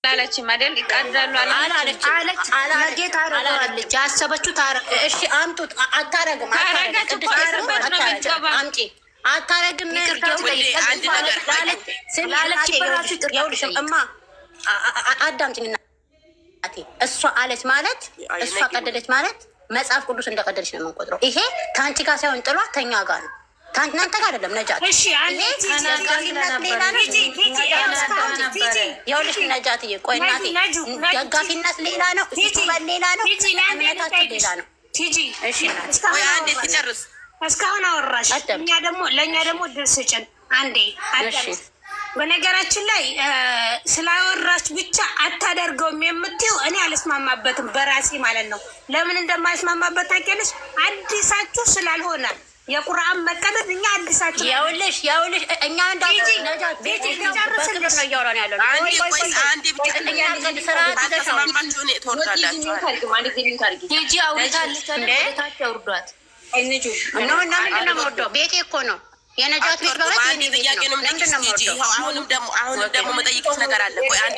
አላለች ማደል ይቀዳሉ አላለች አላለች አላለች ያሰበችው ታረቅ። እሺ አምጡት። አታረግም አታረግም አምጪ አታረግም ስላለች በራሱ ይኸውልሽ እማ አዳምጪኝ። እሷ አለች ማለት እሷ ቀደደች ማለት መጽሐፍ ቅዱስ እንደቀደደች ነው የምንቆጥረው። ይሄ ከአንቺ ጋር ሳይሆን ጥሏት ተኛ ጋር ነው እናንተ ጋር አይደለም። ነጃት ይኸውልሽ ነጃትዬ ቆይ እናቴ ደጋፊነት ሌላ ነው፣ ዩቱበር ሌላ ነው፣ እምነታችን ሌላ ነው። እሺ እስካሁን አወራሽ። ለእኛ ደግሞ ድርስ ጭን አንዴ በነገራችን ላይ ስላወራች ብቻ አታደርገውም የምትይው እኔ አልስማማበትም በራሴ ማለት ነው። ለምን እንደማይስማማበት ታውቂያለሽ? አዲሳችሁ ስላልሆነ የቁርአን መቀደድ እኛ አዲሳችሁ ያውልሽ እኛ ቤቴ እኮ ነው የነጃት ቤት ማለት አሁንም ደግሞ መጠይቅሽ ነገር አለ። ቆይ አንዴ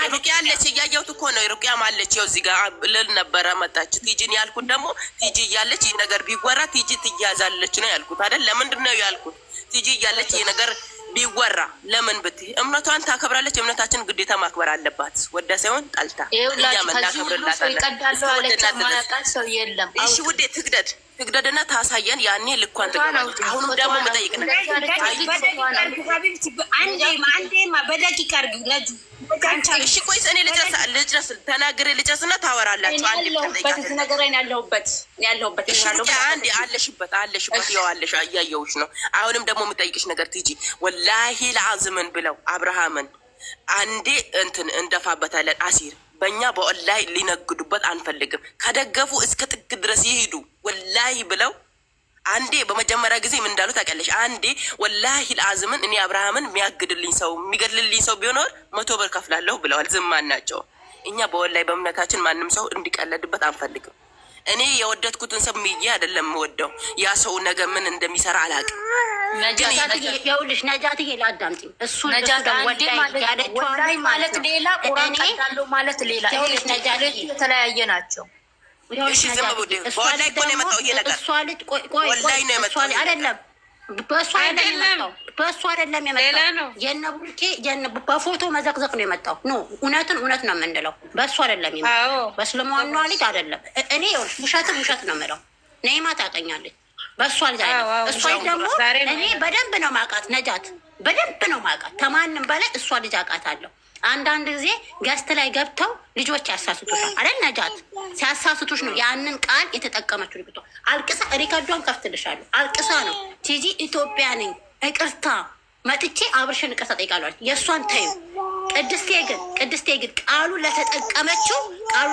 ሩቅያ አለች እያየሁት እኮ ነው። ሩቅያ ማለች ይኸው እዚህ ጋር ልል ነበረ መጣች። ቲጂን ያልኩት ደግሞ ቲጂ እያለች ይህ ነገር ቢወራ ቲጂ ትያዛለች ነው ያልኩት አይደል? ለምንድን ነው ያልኩት? ቲጂ እያለች ይህ ነገር ቢወራ ለምን ብትይ እምነቷን ታከብራለች። እምነታችን ግዴታ ማክበር አለባት። ወዳ ሳይሆን ጠልታ እሺ ውዴ ትግደድና ታሳየን። ያኔ ልኳን ትገባለች። አሁንም ደግሞ መጠይቅ ነገር በደቂቃ አድርጊው ነጁ። እሺ ቆይስ እኔ ልጨርስ ተናግሬ ልጨርስና ታወራላችሁ። አንድ አንድ አለሽበት ያው አለሽ እያየሁሽ ነው። አሁንም ደግሞ የምጠይቅሽ ነገር ቲጂ ወላሂ ለአዝምን ብለው አብርሃምን አንዴ እንትን እንደፋበታለን አሲር በእኛ በወላሂ ሊነግዱበት አንፈልግም። ከደገፉ እስከ ጥግ ድረስ ይሄዱ ወላሂ ብለው አንዴ በመጀመሪያ ጊዜ ምን እንዳሉ ታውቂያለሽ? አንዴ ወላሂ ለአዝምን እኔ አብርሃምን የሚያግድልኝ ሰው የሚገድልልኝ ሰው ቢኖር 100 ብር ከፍላለሁ ብለዋል። ዝም አናቸው። እኛ በወላሂ በእምነታችን ማንም ሰው እንዲቀለድበት አንፈልግም። እኔ የወደድኩትን ሰው ሚዬ አይደለም የምወደው። ያ ሰው ነገ ምን እንደሚሰራ አላውቅም። ይኸውልሽ ነጃትዬ ላዳምጪኝ። እሱ ማለት ሌላ ቁርአን ቀዳለው ማለት ሌላ የተለያየ ናቸው። በእሱ አይደለም የመጣው የነቡልኬ በፎቶ መዘቅዘቅ ነው የመጣው። ኖ እውነትን እውነት ነው የምንለው። በእሱ አይደለም የመጣው በእስልምና ልጅ አይደለም። እኔ ውሸትን ውሸት ነው የምለው። ነይማ ታውቀኛለች። በእሷ ልጅ አይደለም። እሷ ደግሞ እኔ በደንብ ነው ማውቃት። ነጃት በደንብ ነው ማውቃት። ከማንም በላይ እሷ ልጅ አውቃታለሁ። አንዳንድ ጊዜ ገስት ላይ ገብተው ልጆች ያሳስቱሻል አይደል? ነጃት ሲያሳስቱሽ ነው ያንን ቃል የተጠቀመችው። ልጅቷ አልቅሳ ሪከርዷን ከፍትልሻለሁ። አልቅሳ ነው ቲጂ ኢትዮጵያ ነኝ ይቅርታ መጥቼ አብርሽን ይቅርታ ጠይቃለች። የእሷን ተዩ። ቅድስቴ ግን ቃሉ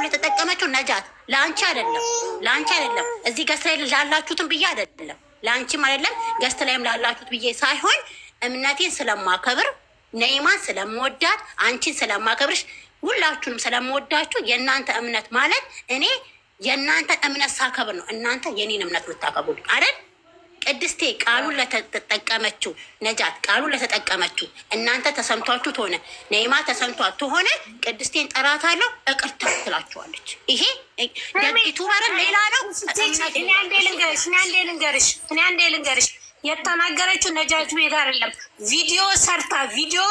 ለተጠቀመችው ነጃት ለአንቺ አይደለም እዚህ ገስት ላይ ላላችሁትን ብዬ አይደለም፣ ለአንቺም አይደለም ገስት ላይም ላላችሁት ብዬ ሳይሆን እምነቴን ስለማከብር ነይማን ስለምወዳት አንቺን ስለማከብርሽ ሁላችሁንም ስለምወዳችሁ የእናንተ እምነት ማለት እኔ የእናንተ እምነት ሳከብር ነው እናንተ የኔን እምነት ልታከብሩ አይደል? ቅድስቴ ቃሉን ለተጠቀመችው ነጃት ቃሉን ለተጠቀመችው እናንተ ተሰምቷችሁ ትሆነ ነይማ ተሰምቷት ትሆነ ቅድስቴን ጠራታለሁ እቅርታ ትላችኋለች። ይሄ ደግቱ ማለት ሌላ ነው። እኔ አንዴ ልንገርሽ የተናገረችው ነጃት ቤት አይደለም። ቪዲዮ ሰርታ ቪዲዮ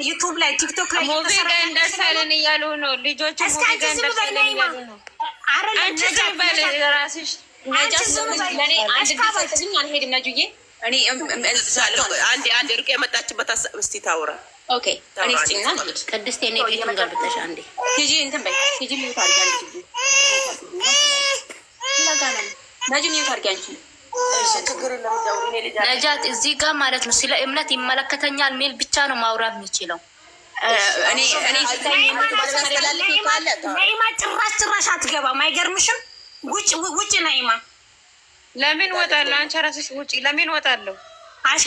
ዩቱብ ላይ ቲክቶክ ላይ እንደሳለን እያሉ ነው ልጆች። አንድ ርቅ የመጣችበት እስቲ ታውራ። ቅድስቴ ኔ ቤቱን ገልብጠሽ አንዴ ሂጂ እንትን በይ ሂጂ ሚዩት አድርጊ። አንድ ጊዜ ነጃት እዚህ ጋር ማለት ነው ስለ እምነት ይመለከተኛል ሚል ብቻ ነው ማውራት የሚችለው። ነይማ ጭራሽ አትገባም። አይገርምሽም? ውጭ ነይማ። ለምን ወጣለሁ? አንቺ ራስሽ ውጭ። ለምን ወጣለሁ?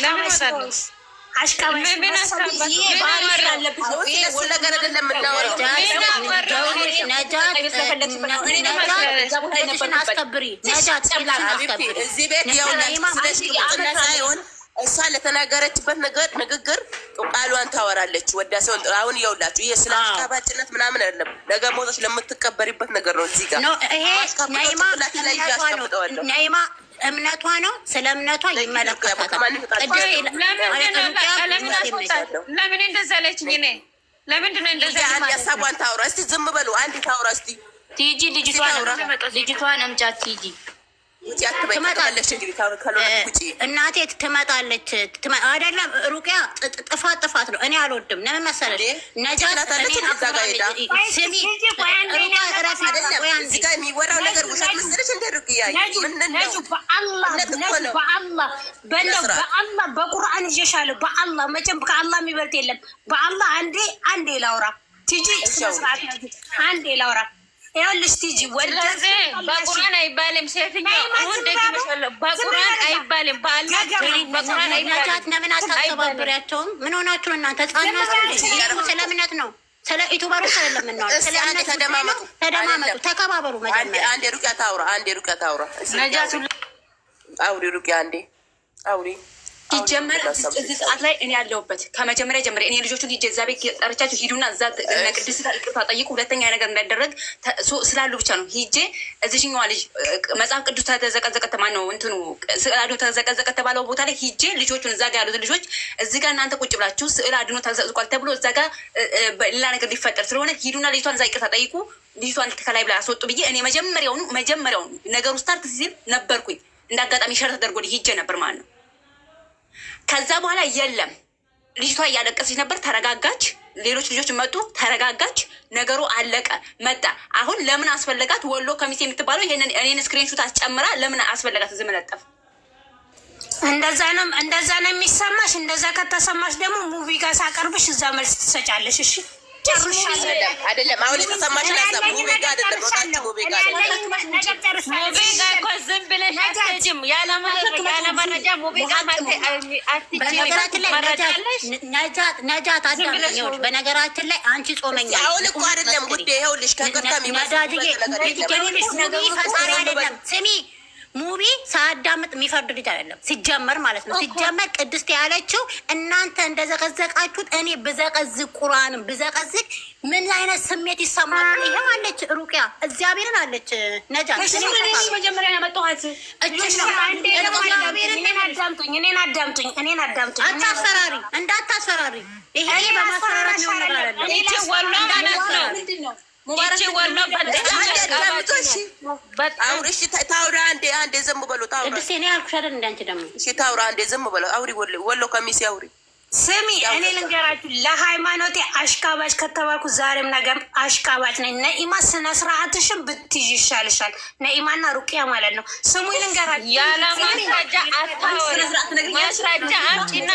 ለምን ወጣለሁ? ለተናገረችበት ንግግር ቃሏን ታወራለች። ወዳ ሲሆን አሁን ይኸውላችሁ ይሄ ስለ አሽቃባጭነት ምናምን አይደለም። ነገ ሞተች ለምትቀበሪበት ነገር ነው። እዚህ ጋር ነይማ እምነቷ ነው። ስለ እምነቷ ይመለከታታል። ለምን እንደዛ አለችኝ? እኔ ለምንድን ነው እንደዛ? አንድ ሀሳቧን ታውራ እስቲ። ዝም በሉ አንድ ታውራ እስቲ። ቲጂ ልጅቷን አምጫት ቲጂ ትመጣለች። እናቴ ትመጣለች። አይደለም ሩቅያ ጥፋት ነው። እኔ አልወድም። ለምን መሰለሽ ነጃት የሚወራው ነገር ውሸት መሰለሽ እንደ ሩቅያ በአላህ በቁርአን ይዤሻለሁ። በአላህ መቼም ከአላህ የሚበልጥ የለም። በአላህ አንዴ ላውራ ቲጂ ስነስርዓት አንዴ ላውራ። ይኸውልሽ ቲጂ በቁርአን አይባልም። ሴትኛ አሁን ደግመሻለሁ። በቁርአን አይባልም። በቁርአን ነጃት ለምን አታስተባብሪያቸውም? ምን ሆናችሁ እናንተ? ህጻናት ስለ እምነት ነው። ስለ ዩቱበሮች አይደለም የምናወራው። ስለ እምነት ተደማመጡ፣ ተከባበሩ። መጀመሪያ አንዴ ሩቅያ ታውራ። ነጃት አውሪ ሩቅያ አንዴ አውሪ። ሲጀመር እዚህ ሰዓት ላይ እኔ ያለሁበት ከመጀመሪያ ጀምሬ እኔ ልጆቹን ሂጄ እዛ ቤት ጠርቻችሁ ሂዱና እዛ ቅድስት ይቅርታ ጠይቁ፣ ሁለተኛ ነገር እንዳይደረግ ስላሉ ብቻ ነው ሂጄ እዚህኛዋ ልጅ መጽሐፍ ቅዱስ ተዘቀዘቀ ማነው እንትኑ ስዕል አድኖ ተዘቀዘቀ ተባለው ቦታ ላይ ሂጄ ልጆቹን እዛ ጋር ያሉት ልጆች እዚህ ጋር እናንተ ቁጭ ብላችሁ ስዕል አድኖ ተዘቅዝቋል ተብሎ እዛ ጋር ሌላ ነገር ሊፈጠር ስለሆነ ሂዱና ልጅቷን እዛ ይቅርታ ጠይቁ፣ ልጅቷን ከላይ ብላ አስወጡ ብዬ እኔ መጀመሪያውኑ ነገሩ ስታርት ሲል ነበርኩኝ። እንደ አጋጣሚ ሸር ተደርጎ ሂጄ ነበር ማለት ነው። ከዛ በኋላ የለም ልጅቷ እያለቀሰች ነበር። ተረጋጋች። ሌሎች ልጆች መጡ፣ ተረጋጋች። ነገሩ አለቀ መጣ። አሁን ለምን አስፈለጋት? ወሎ ከሚሴ የምትባለው ይሄንን እኔን ስክሪንሹት አስጨምራ ለምን አስፈለጋት? ዝም ለጠፍ እንደዛ ነው የሚሰማሽ። እንደዛ ከተሰማሽ ደግሞ ሙቪ ጋር ሳቀርብሽ እዛ መልስ ትሰጫለሽ። እሺ አይደለም አሁን የተሰማሽ ሀሳብ ሙቪ ጋር አይደለም። ሙቪ ጋር እኮ ዝም ብለሽ አትሄጂም። ያለ መረጃ ሙቪ ጋር በነገራችን ላይ ነጃት አዳምጪኝ። በነገራችን ላይ አንቺ ጾመኛ አሁን እኮ አይደለም ጉዳይ። ይኸውልሽ ከቅርታ ፈጣሪ አይደለም ስሚ ሙቪ ሳዳምጥ የሚፈርድ ልጅ አይደለም ሲጀመር ማለት ነው። ሲጀመር ቅድስት ያለችው እናንተ እንደዘቀዘቃችሁት እኔ ብዘቀዝቅ ቁርአንም ብዘቀዝቅ ምን አይነት ስሜት ይሰማል? ይሄው አለች ሩቅያ እግዚአብሔርን አለች ነጃት መጀመሪያ ያመጣኋት እኔን አዳምጡኝ። አታስፈራሪ፣ እንዳታስፈራሪ። ይሄ በማስፈራራት ነው ነገር አይደለም። ታውራ አንዴ ዝም በሉ። ታውራ አንዴ ዝም በሉ። አውሪ ወሎ ከሚሴ አውሪ። ስሚ እኔ ልንገራችሁ፣ ለሃይማኖቴ አሽቃባጭ ከተባልኩ ዛሬም ነገም አሽቃባጭ ነኝ። ነኢማ ስነ ስርዓትሽን ብትይዥ ይሻልሻል። ነኢማና ሩቅያ ማለት ነው። ስሙ ልንገራችሁ፣ ያለ ማስረጃ አታወሪ። ማስረጃ አምጪና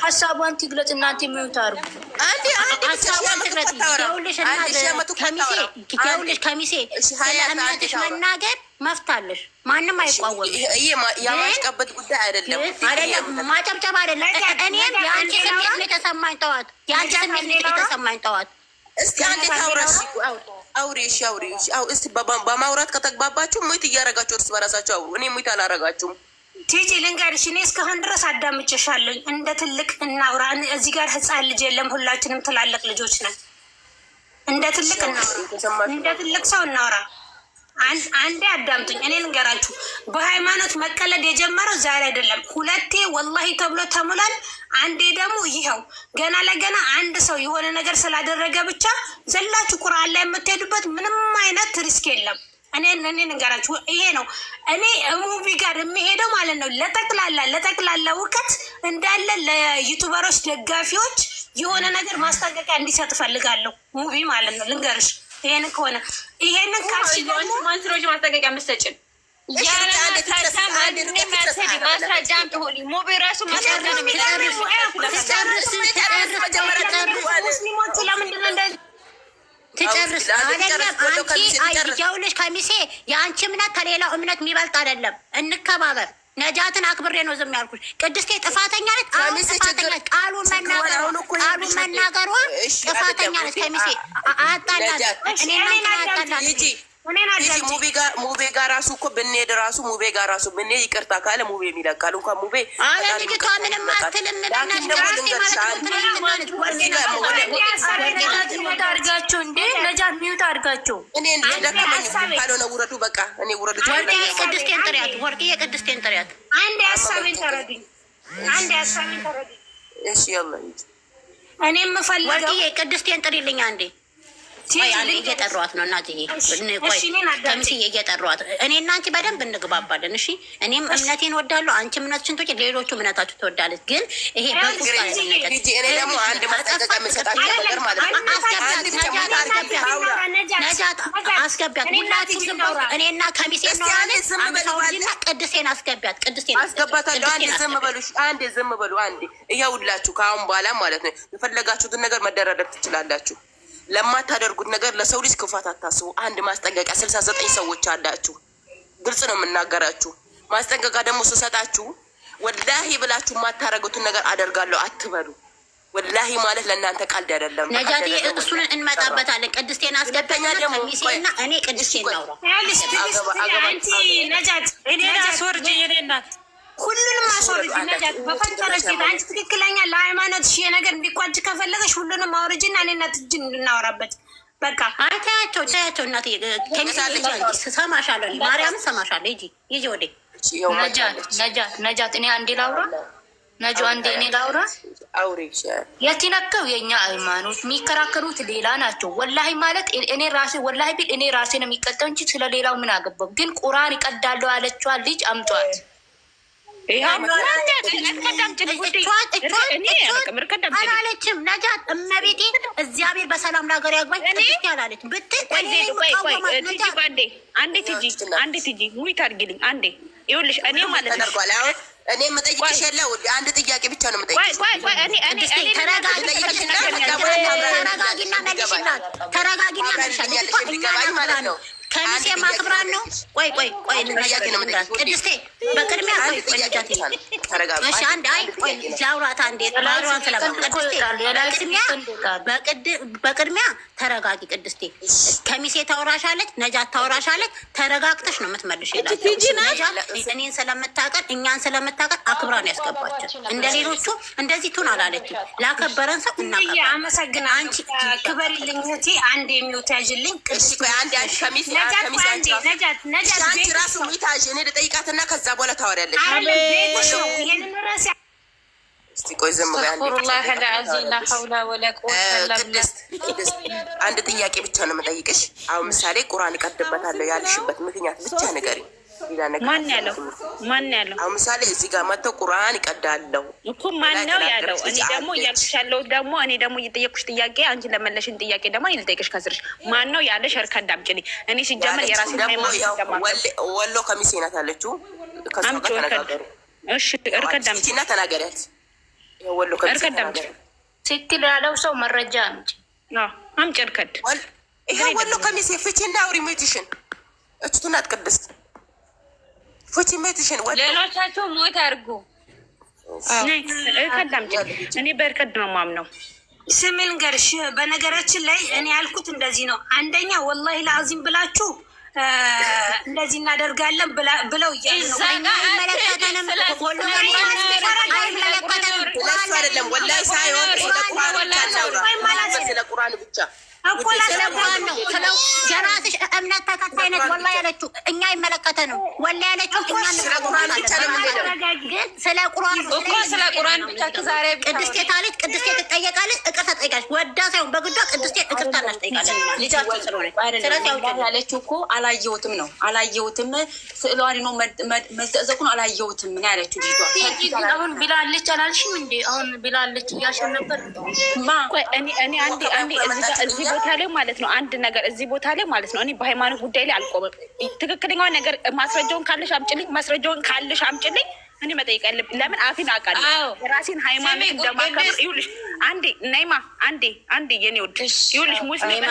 ሀሳቧን ትግለጽ። እናንተ የሚወታሩ ከሚሴ ስለእምነትሽ መናገር መፍታለሽ። ማንም አይቋወም። የማሽቀበት ጉዳይ አይደለም። ማጨብጨብ አይደለም። እኔም የአንቺ ስሜት ነው የተሰማኝ ጠዋት። የአንቺ ስሜት ነው የተሰማኝ ጠዋት። እስቲ አንዴ ታውራሽ አውሪ። እሺ አውሪ። እስቲ በማውራት ከተግባባችሁ ሙት እያረጋችሁ እርስ በራሳችሁ አውሩ። እኔ ሙት አላረጋችሁም። ቲጂ ልንገርሽ፣ እኔ እስካሁን ድረስ አዳምጬሻለሁ። እንደ ትልቅ እናውራ። እዚህ ጋር ህፃን ልጅ የለም። ሁላችንም ትላልቅ ልጆች ነን። እንደ ትልቅ እናውራ፣ እንደ ትልቅ ሰው እናውራ። አንዴ አዳምጡኝ። እኔ ልንገራችሁ፣ በሃይማኖት መቀለድ የጀመረው ዛሬ አይደለም። ሁለቴ ወላሂ ተብሎ ተሙላል። አንዴ ደግሞ ይኸው ገና ለገና አንድ ሰው የሆነ ነገር ስላደረገ ብቻ ዘላችሁ ቁርአን ላይ የምትሄዱበት ምንም አይነት ሪስክ የለም። እኔ ልንገራችሁ፣ ይሄ ነው እኔ ሙቪ ጋር የሚሄደው ማለት ነው። ለጠቅላላ እውቀት እንዳለ ለዩቱበሮች ደጋፊዎች የሆነ ነገር ማስጠንቀቂያ እንዲሰጥ እፈልጋለሁ። ሙቪ ማለት ነው። ልንገርሽ ይሄን ከሆነ ይሄንን ካልሽ ደግሞ ማንስሮች ማስጠንቀቂያ መስጠጭን ሙስሊሞቹ ለምንድን ነው ትጨርስ አይደለም። አንቺ ይኸውልሽ ከሚሴ የአንቺ እምነት ከሌላው እምነት የሚበልጥ አይደለም። እንከባበር። ነጃትን አክብሬ ነው ዝም ያልኩሽ። ቅድስቴ ጥፋተኛ ነች። አሁን ጥፋተኛ ነች። ቃሉን መናገሯ ጥፋተኛ ነች። ከሚሴ አጣላት። እኔ አጣላት። ሙቤ ጋር ራሱ እኮ ብንሄድ ራሱ ሙቤ ጋር ራሱ ብንሄድ ይቅርታ ካለ ሙቤ የሚለቃል እንኳን ሙቤ ልጅቷ ምንም አትልም። አድርጋችሁ እንዴ ነጃት ሚዩት አድርጋችሁ እኔ እንደደከመኝ ካልሆነ ውረዱ በቃ እኔ ውረዱ። ቅድስቴን ጥሪያት፣ ወርቅዬ ቅድስቴን ጥሪያት። አንድ ሀሳቤን ተረዱኝ፣ አንድ ሀሳቤን ተረዱኝ። እሺ ያላ እኔ የምፈልገው ወርቅዬ ቅድስቴን ጥሪልኝ አንዴ። እየጠሯት ነው እናትዬ። ከምስዬ እየጠሯት እኔ እና አንቺ በደንብ እንግባባለን። እሺ እኔም እምነቴን ወዳለሁ፣ አንቺ እምነትሽን ትወጪ፣ ሌሎቹ እምነታችሁ ትወዳለች። ግን ይሄ በቁጣ እኔ ደግሞ አንድ ማስጠንቀቂያ የምሰጣችሁ ነገር ማለት ነው። ነጃት አስገቢያት፣ ሁላችሁ ዝም በሉ። እኔና ከሚሴ ነውና ቅድስቴን አስገቢያት። ቅድስቴን አስገባታለሁ። አንዴ ዝም በሉ፣ አንዴ ዝም በሉ። አንዴ ይኸውላችሁ ከአሁን በኋላ ማለት ነው የፈለጋችሁትን ነገር መደራደር ትችላላችሁ። ለማታደርጉት ነገር ለሰው ልጅ ክፋት አታስቡ። አንድ ማስጠንቀቂያ 69 ሰዎች አላችሁ። ግልጽ ነው የምናገራችሁ። ማስጠንቀቂያ ደግሞ ስሰጣችሁ ወላሂ ብላችሁ የማታረጉትን ነገር አደርጋለሁ አትበሉ። ወላሂ ማለት ለእናንተ ቀልድ አይደለም። ነጃት እሱን እንመጣበታለን። ቅድስቴን አስገባኝ ደግሞ ሚሴና እኔ ቅድስቴን ነው ነጃት እኔ አስወርጅ የኔ እናት ሁሉንም አስወርጅ። ነጃት በፈጠረሽ አንቺ ትክክለኛ ለሃይማኖትሽ ነገር እንዲቋጭ ከፈለገሽ ሁሉንም አውርጅና እኔና ትጅ እንድናወራበት በቃ። ታያቸው ታያቸው እናቴ ከሚሳለች ሰማሻለሁ፣ ማርያም ሰማሻለሁ። ሂጂ ወዴ ነጃት እኔ አንዴ ላውራ ነጆ አንዴ እኔ ላውራ የትነከው የኛ ሃይማኖት የሚከራከሩት ሌላ ናቸው። ወላሂ ማለት እኔ ራሴ ወላሂ ቢል እኔ ራሴ ነው የሚቀጠው እንጂ ስለሌላው ምን አገባው። ግን ቁርአን ይቀዳለሁ አለችዋ ልጅ አምጧት። አላለችም ነጃት እመቤቴ እግዚአብሔር በሰላም ለሀገር ያግባኝ ቅድስት ያላለች ብትል አንዴ ትጂ ሙይት አድርጊልኝ አንዴ። ይኸውልሽ እኔ ማለት ነው እኔ የምጠይቅሽ የለው አንድ ጥያቄ ብቻ ነው የምጠይቅሽ። ተረጋጊና መልሽላት፣ ተረጋጊና መልሽላት ማለት ነው። ከሚሴ ማክብራን ነው። ቆይ ቅድስቴ በቅድሚያ ላውራት አንዴ በቅድሚያ ተረጋጊ ቅድስቴ። ከሚሴ ታወራሻለች፣ ነጃት ታወራሻለች። ተረጋግተሽ ነው የምትመልሽላት። እኔን ስለምታቀን እኛን ስለምታቀን አክብራን ያስገባቸው። እንደ ሌሎቹ እንደዚህ ቱን አላለችም። ላከበረን ሰው እናከብራለን። አመሰግናለሁ። አንቺ ክበሪልኝ እህቴ። አንድ የሚወት ያዥልኝ አንቺ ራሱ ሚታዥ እኔ ልጠይቃትና ከዛ በኋላ ታወሪያለሽ። እስቲ ቆይ ዝም ቅድስት አንድ ጥያቄ ብቻ ነው የምጠይቅሽ። አሁን ምሳሌ ቁርአን እቀድበታለሁ ያልሽበት ምክንያት ብቻ ንገሪኝ። ማን ያለው? አሁን ምሳሌ እዚህ ጋር መጥተው ቁርአን ይቀዳለሁ እኮ ማን ነው ያለው? እኔ ደግሞ እያልኩሽ ያለው ደግሞ እኔ ደግሞ እየጠየኩሽ ጥያቄ አንቺ ለመለሽን ጥያቄ ደግሞ እኔ ልጠይቅሽ ከስርሽ ማን ነው ያለሽ? እርከ እንዳምጪልኝ። እኔ ሲጀመር የራሴ ወሎ ከሚሴ ናት ያለችው። አምጪ እርከ። እሺ እርከ እንዳምጪና ተናገሪያት። ወሎ ከሚሴ ስትል ያለው ሰው መረጃ አምጪ። አምጪ እርከድ። ይሄ ወሎ ከሚሴ ፍቺና አውሪ ሜትሽን እችቱ ናት ቅድስት ሌሎቻቸው ሞት አድርጉ። እኔ በእርከድ ነው ማምነው። ስም ልንገርሽ፣ በነገራችን ላይ እኔ ያልኩት እንደዚህ ነው። አንደኛ ወላሂ ለአዚም ብላችሁ እንደዚህ እናደርጋለን ብለው አይመለከተንም። አይደለም ወላሂ ሳይሆን ስለ ቁርአን ብቻ እኮ ለሰጓን ነው ስለው የራስሽ እምነት ተከታይነት ወላ ያለችው እኛ አይመለከተንም። ወላ ያለችው እኛ ስለ ቁርአን ብቻ ነው የምንሄደው። ግን ስለ ቁርአን እኮ ስለ ቁርአን ብቻ ዛሬ ቅድስቴ ታለች። ቅድስቴ ትጠየቃለች፣ ይቅርታ ትጠይቃለች። ወዳ ሳይሆን በግዷ ቅድስቴ ይቅርታ እናስጠይቃለን ልጃችን ስለሆነች። ስለዚህ ያለችው እኮ አላየሁትም ነው አላየሁትም፣ ስዕሏን ነው መዘቅዘቁን አላየሁትም ምን ያለችው ልጅቷ። አሁን ብላለች አላልሽም እንዴ? አሁን ብላለች እያልሽን ነበር። እኔ አንዴ እዚህ ቦታ ላይ ማለት ነው አንድ ነገር እዚህ ቦታ ላይ ማለት ነው እኔ በሃይማኖት ጉዳይ ላይ አልቆምም። ትክክለኛው ነገር ማስረጃውን ካለሽ አምጪልኝ፣ ማስረጃውን ካለሽ አምጪልኝ። እኔ መጠየቅ ያለብኝ ለምን አፌን አውቃለሁ የራሴን ሃይማኖት እንደማከብር። ይኸውልሽ አንዴ ነይማ አንዴ የኔ ወድ ይኸውልሽ ሙስሊም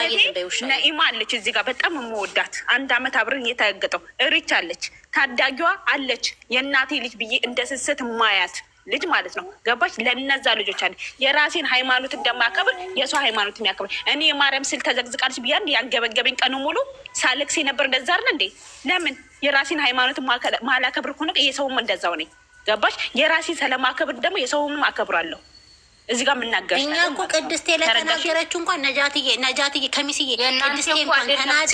ነይማ አለች እዚህ ጋር በጣም የምወዳት 1 አመት አብረን እየተገጠው እሪች አለች፣ ታዳጊዋ አለች የእናቴ ልጅ ብዬ እንደ ስስት ማያት ልጅ ማለት ነው። ገባች? ለነዛ ልጆች አለ የራሴን ሃይማኖት እንደማከብር የሰው ሃይማኖት የሚያከብር እኔ የማርያም ስል ተዘግዝቃለች ብያን ያንገበገበኝ ቀኑ ሙሉ ሳልክስ ነበር። እንደዛ አይደል እንዴ? ለምን የራሴን ሃይማኖት ማላከብር ሆነ የሰውም እንደዛው ነኝ። ገባች? የራሴን ስለማከብር ደግሞ የሰውም አከብራለሁ። እዚህ ጋር የምናገር እኛ እኮ ቅድስቴ ለተናገረችው እንኳን ነጃትዬ ከሚስዬ ቅድስቴ እንኳን ተናዳ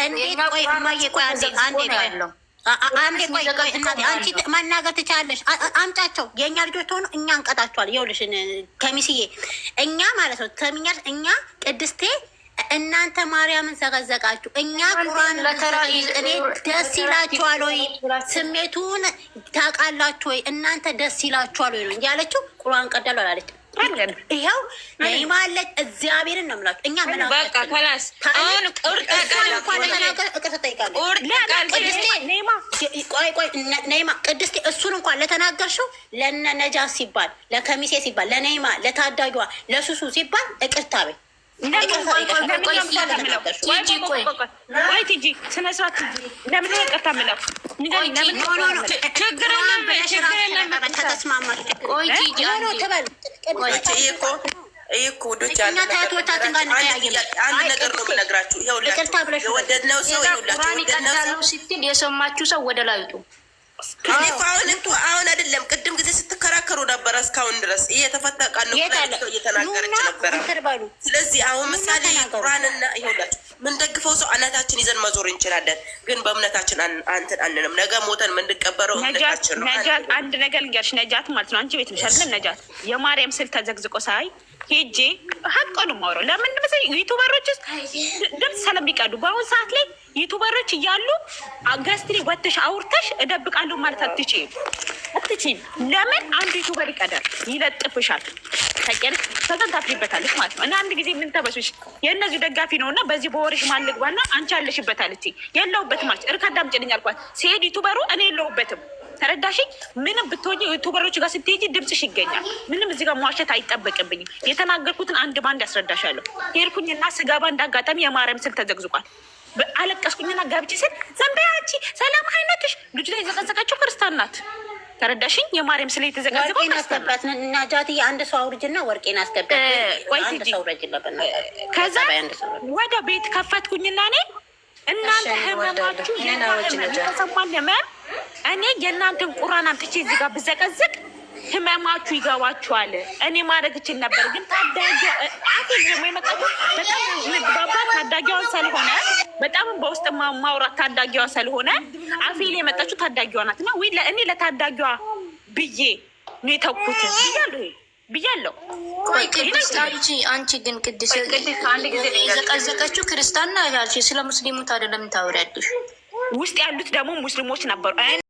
እንዴት ቆይ እማዬ ቆይ አንዴ ቆይ እናቴ አንቺ መናገር ትችላለሽ። አምጫቸው የእኛ ልጆች ሆኑ እኛ እንቀጣቸዋል። ይኸውልሽ ከሚስዬ እኛ ማለት ነው ተምኛል። እኛ ቅድስቴ እናንተ ማርያምን ዘቀዘቃችሁ፣ እኛ ቁርአን እኔ ደስ ይላችኋል ወይ? ስሜቱን ታውቃላችሁ ወይ? እናንተ ደስ ይላችኋል ወይ ነው እንጂ ያለችው ቁርአን ቀዳሉ አላለች። ይኸው ነይማ አለች። እግዚአብሔርን ነው የምላችሁ። እኛ ምን በቃ ከላስ አሁን ቁርጥ ነይማ ቅድስቴ እሱን እንኳን ለተናገርሽው ለነ ነጃ ሲባል ለከሚሴ ሲባል ለነይማ ለታዳጊዋ ለሱሱ ሲባል ይቅርታ በይ። ስትል የሰማችሁ ሰው ወደ ላይ ውጡ። አሁን አይደለም ቅድም ጊዜ ስትከራከሩ ነበረ እስካሁን ድረስ እየተፈታ ቃል ነው እየተናገረች ነበረ። ስለዚህ አሁን ምሳሌ ቁርአንና ይኸውላችሁ ምንደግፈው ሰው አናታችን ይዘን መዞር እንችላለን፣ ግን በእምነታችን አንተን አንንም። ነገ ሞተን ምንቀበረው እምነታችን ነው። ነጃት አንድ ነገር ልንገርሽ፣ ነጃት ማለት ነው አንቺ ቤት ምሻለን ነጃት የማርያም ስል ተዘግዝቆ ሳይ ሄጄ ሀቆኑ ማውረው ለምን መሰለኝ ዩቱበሮች ውስጥ ድምፅ ስለሚቀዱ በአሁን ሰዓት ላይ ዩቱበሮች እያሉ ገስትሪ ወጥተሽ አውርተሽ እደብቃለሁ ማለት አትችይም። ለምን አንዱ ዩቱበር ይቀዳል ይለጥፍሻል፣ ታውቂያለሽ፣ ከዛን ታፍሪበታለሽ ማለት ነው። እና አንድ ጊዜ ምን ተበሱሽ የእነዚህ ደጋፊ ነው እና በዚህ በወርሽ ማልግባና አንቺ አለሽበታለች የለውበትም ማለት እርካዳ ምጭልኝ አልኳት። ሲሄድ ዩቱበሩ እኔ የለውበትም ተረዳሽኝ? ምንም ብትሆኚ ዩቱበሮች ጋር ስትሄጂ ድምፅሽ ይገኛል። ምንም እዚህ ጋር መዋሸት አይጠበቅብኝም። የተናገርኩትን አንድ ባንድ ያስረዳሻለሁ። ሄድኩኝና ስገባ እንዳጋጣሚ የማርያም ስል ተዘግዝቋል። አለቀስኩኝና ጋብቼ ስል ዘንበያቺ ሰላም አይነትሽ ልጁ ላይ የዘቀዘቀችው ክርስቲያን ናት። ተረዳሽኝ? የማርያም ስል የተዘጋዘበው አስገባት ናጃትዬ። አንድ ሰው አውርጅና ወርቄን አስገባት። ከዛ ወደ ቤት ከፈትኩኝና እኔ እናንተ ህመማችሁ የተሰማን ህመም እኔ የእናንተን ቁርአን አምጥቼ እዚህ ጋር ብዘቀዝቅ ህመማችሁ ይገባችኋል። እኔ ማድረግ እችል ነበር፣ ግን ታዳጊ አፌ ደግሞ የመጣው በጣም ባባ ታዳጊዋን ስለሆነ በጣም በውስጥ ማውራት ታዳጊዋ ስለሆነ አፌ ላይ የመጣችው ታዳጊዋ ናት። እና ወይ ለእኔ ለታዳጊዋ ብዬ ነው የተውኩት ብያለሁ። ቆይ ቅድስት አንቺ ግን ቅድስት የዘቀዘቀችው ክርስቲያን ናት ያልሽ፣ ስለ ሙስሊሙት አይደለም ታወሪያለሽ። ውስጥ ያሉት ደግሞ ሙስሊሞች ነበሩ።